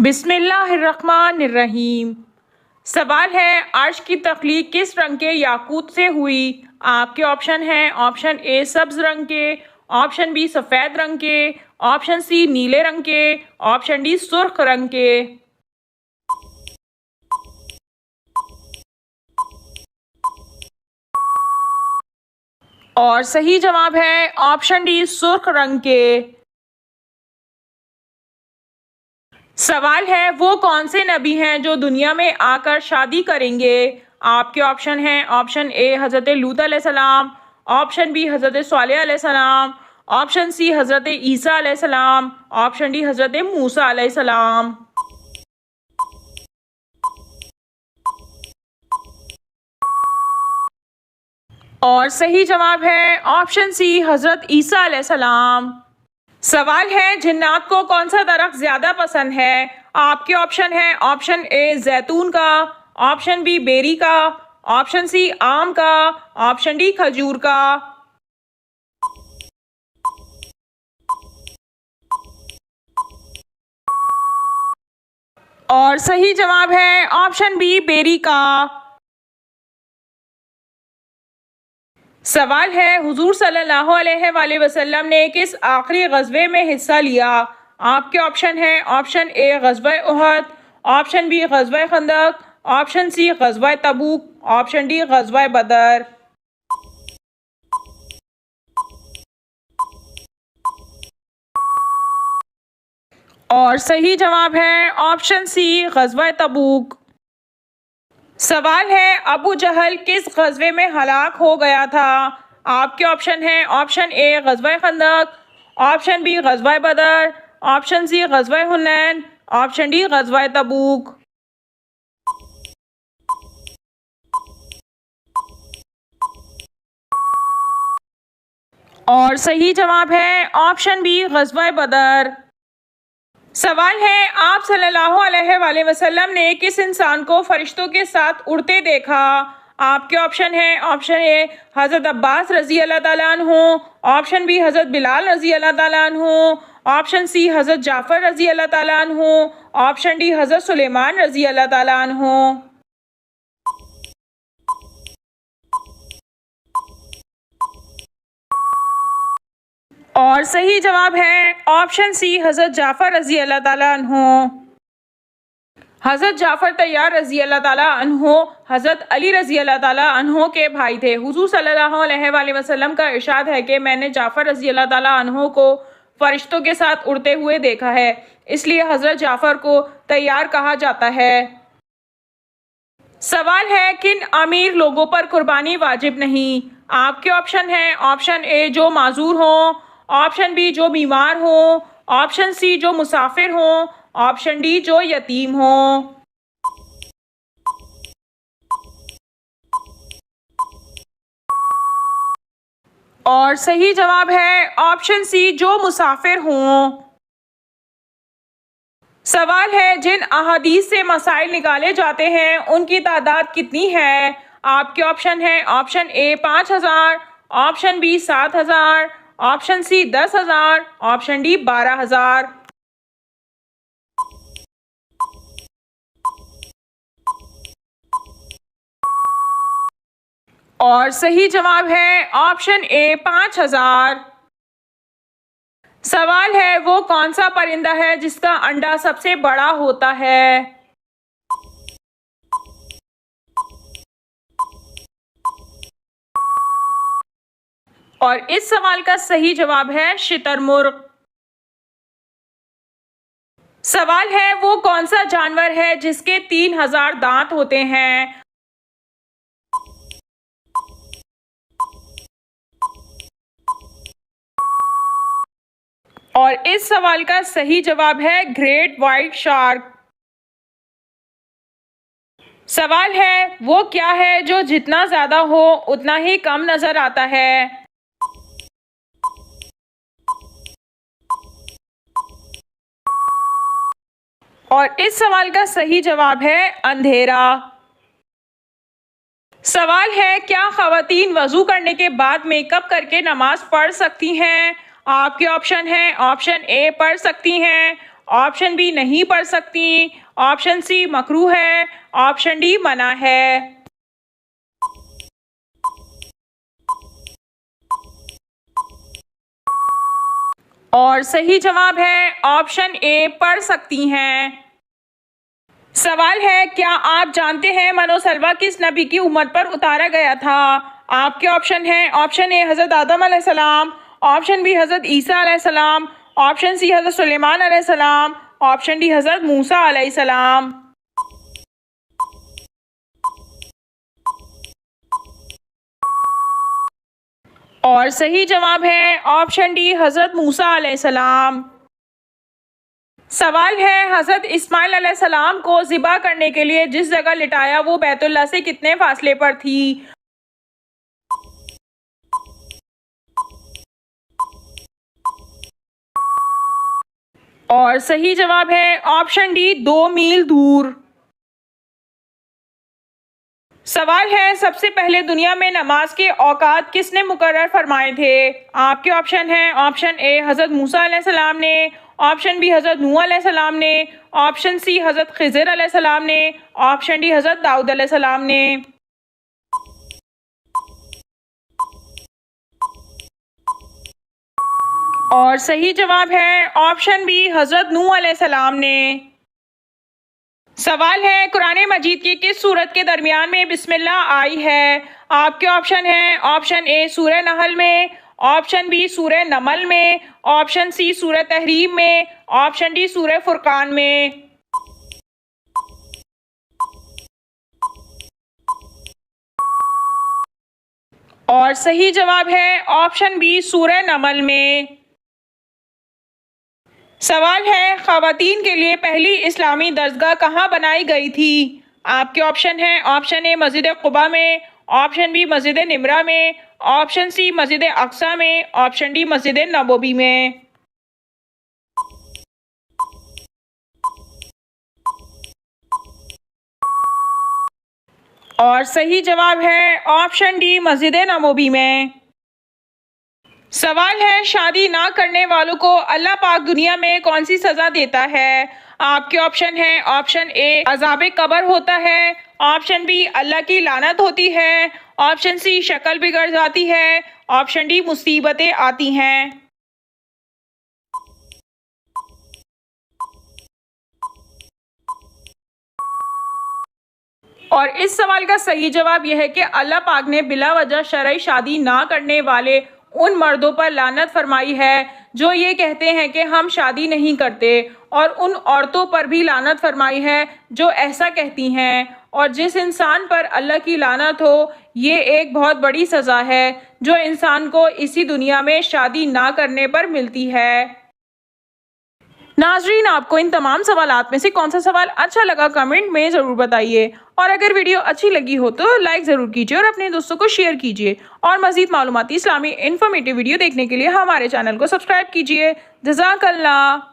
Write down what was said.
बिस्मिल्लाहिर्रहमानिर्रहीम। सवाल है, अर्श की तख्लीक किस रंग के याकूत से हुई? आपके ऑप्शन हैं, ऑप्शन ए सब्ज रंग के, ऑप्शन बी सफ़ेद रंग के, ऑप्शन सी नीले रंग के, ऑप्शन डी सुर्ख रंग के। और सही जवाब है ऑप्शन डी सुर्ख रंग के। सवाल है, वो कौन से नबी हैं जो दुनिया में आकर शादी करेंगे? आपके ऑप्शन हैं, ऑप्शन ए हज़रत लूत अलैहिस्सलाम, ऑप्शन बी हज़रत स्वालेह अलैहिस्सलाम, ऑप्शन सी हज़रत ईसा अलैहिस्सलाम, ऑप्शन डी हज़रत मूसा अलैहिस्सलाम। और सही जवाब है ऑप्शन सी हज़रत ईसा अलैहिस्सलाम। सवाल है, जिन्नात को कौन सा दरख्त ज्यादा पसंद है? आपके ऑप्शन है, ऑप्शन ए जैतून का, ऑप्शन बी बेरी का, ऑप्शन सी आम का, ऑप्शन डी खजूर का। और सही जवाब है ऑप्शन बी बेरी का। सवाल है, हुजूर सल्लल्लाहु अलैहि वसल्लम ने किस आखिरी गज़वे में हिस्सा लिया? आपके ऑप्शन है, ऑप्शन ए गज़वा उहद, ऑप्शन बी गज़वा खंदक, ऑप्शन सी गज़वा तबूक, ऑप्शन डी गज़वा बदर। और सही जवाब है ऑप्शन सी गज़वा तबूक। सवाल है, अबू जहल किस गज़वे में हलाक हो गया था? आपके ऑप्शन हैं, ऑप्शन ए गज़वा खंदक, ऑप्शन बी गज़वा बदर, ऑप्शन सी गज़वा हुनैन, ऑप्शन डी गज़वा तबूक। और सही जवाब है ऑप्शन बी गज़वा बदर। सवाल है, आप सल्लल्लाहु अलैहि वसल्लम ने किस इंसान को फरिश्तों के साथ उड़ते देखा? आपके ऑप्शन हैं, ऑप्शन ए हज़रत अब्बास रज़ी अल्लाह ताला अन्हु, ऑप्शन बी हज़रत बिलाल रज़ी अल्लाह ताला अन्हु, ऑप्शन सी हज़रत जाफ़र रज़ी अल्लाह ताला अन्हु, ऑप्शन डी हज़रत सुलेमान रज़ी अल्लाह ताला अन्हु। और सही जवाब है ऑप्शन सी हज़रत जाफ़र रज़ी अल्लाह ताला अन्हु। हज़रत जाफ़र तैयार रज़ी अल्लाह ताला अन्हु हज़रत अली रज़ी अल्लाह ताला अन्हु के भाई थे। हुज़ूर सल्लल्लाहु अलैहि वसल्लम का इरशाद है कि मैंने जाफ़र रज़ी अल्लाह ताला अन्हु को फरिश्तों के साथ उड़ते हुए देखा है, इसलिए हज़रत जाफ़र को तैयार कहा जाता है। सवाल है, किन अमीर लोगों पर कुर्बानी वाजिब नहीं? आपके ऑप्शन हैं, ऑप्शन ए जो माजूर हों, ऑप्शन बी जो बीमार हों, ऑप्शन सी जो मुसाफिर हों, ऑप्शन डी जो यतीम हों। और सही जवाब है ऑप्शन सी जो मुसाफिर हों। सवाल है, जिन अहादीस से मसाइल निकाले जाते हैं उनकी तादाद कितनी है? आपके ऑप्शन हैं, option A 5000, option B 7000, option C 10,000, option D 12,000। और सही जवाब है ऑप्शन ए 5,000। सवाल है, वो कौन सा परिंदा है जिसका अंडा सबसे बड़ा होता है? और इस सवाल का सही जवाब है शुतुरमुर्ग। सवाल है, वो कौन सा जानवर है जिसके 3000 दांत होते हैं? और इस सवाल का सही जवाब है ग्रेट व्हाइट शार्क। सवाल है, वो क्या है जो जितना ज्यादा हो उतना ही कम नजर आता है? और इस सवाल का सही जवाब है अंधेरा। सवाल है, क्या ख़वातीन वज़ू करने के बाद मेकअप करके नमाज पढ़ सकती हैं? आपके ऑप्शन हैं, ऑप्शन ए पढ़ सकती हैं, ऑप्शन बी नहीं पढ़ सकती, ऑप्शन सी मकरूह है, ऑप्शन डी मना है। और सही जवाब है ऑप्शन ए, पढ़ सकती हैं। सवाल है, क्या आप जानते हैं मनोसलवा किस नबी की उम्मत पर उतारा गया था? आपके ऑप्शन है, ऑप्शन ए हज़रत आदम अलैहिस्सलाम, ऑप्शन बी हज़रत ईसा अलैहिस्सलाम, ऑप्शन सी हज़रत सुलेमान अलैहिस्सलाम, ऑप्शन डी हज़रत मूसा अलैहिस्सलाम। और सही जवाब है ऑप्शन डी हज़रत मूसा अलैहिस्सलाम। सवाल है, हज़रत इस्माइल अलैहिस्सलाम को ज़िबा करने के लिए जिस जगह लिटाया वो बैतुल्लाह से कितने फासले पर थी? और सही जवाब है ऑप्शन डी, 2 मील दूर। सवाल है, सबसे पहले दुनिया में नमाज के औकात किसने मुकर्रर फरमाए थे? आपके ऑप्शन हैं, ऑप्शन ए हज़रत मूसा अलैहिस्सलाम ने, ऑप्शन बी हज़रत नूह अलैहिस्सलाम ने, ऑप्शन सी हज़रत खिज़र अलैहिस्सलाम ने, ऑप्शन डी हज़रत दाऊद अलैहिस्सलाम ने। और सही जवाब है ऑप्शन बी हज़रत नूह अलैहिस्सलाम ने। सवाल है, कुरान मजीद की किस सूरत के दरमियान में बिस्मिल्लाह आई है? आपके ऑप्शन हैं, ऑप्शन ए सूरह नहल में, ऑप्शन बी सूरह नमल में, ऑप्शन सी सूरह तहरीम में, ऑप्शन डी सूरह फुरकान में। और सही जवाब है ऑप्शन बी सूरह नमल में। सवाल है, ख़वातीन के लिए पहली इस्लामी दरसगाह कहाँ बनाई गई थी? आपके ऑप्शन हैं, ऑप्शन ए मस्जिद कुबा में, ऑप्शन बी मस्जिद निमरा में, ऑप्शन सी मस्जिद अक्सा में, ऑप्शन डी मस्जिद नबवी में। और सही जवाब है ऑप्शन डी मस्जिद नबवी में। सवाल है, शादी ना करने वालों को अल्लाह पाक दुनिया में कौन सी सज़ा देता है? आपके ऑप्शन हैं, ऑप्शन ए अज़ाब कब्र होता है, ऑप्शन बी अल्लाह की लानत होती है, ऑप्शन सी शक्ल बिगड़ जाती है, ऑप्शन डी मुसीबतें आती हैं। और इस सवाल का सही जवाब यह है कि अल्लाह पाक ने बिला वजह शरई शादी ना करने वाले उन मर्दों पर लानत फरमाई है जो ये कहते हैं कि हम शादी नहीं करते, और उन औरतों पर भी लानत फरमाई है जो ऐसा कहती हैं। और जिस इंसान पर अल्लाह की लानत हो, ये एक बहुत बड़ी सज़ा है जो इंसान को इसी दुनिया में शादी ना करने पर मिलती है। नाजरीन, आपको इन तमाम सवालात में से कौन सा सवाल अच्छा लगा कमेंट में ज़रूर बताइए, और अगर वीडियो अच्छी लगी हो तो लाइक ज़रूर कीजिए और अपने दोस्तों को शेयर कीजिए। और मज़ीद मालूमाती इस्लामी इन्फॉर्मेटिव वीडियो देखने के लिए हमारे चैनल को सब्सक्राइब कीजिए। जज़ाकल्लाह।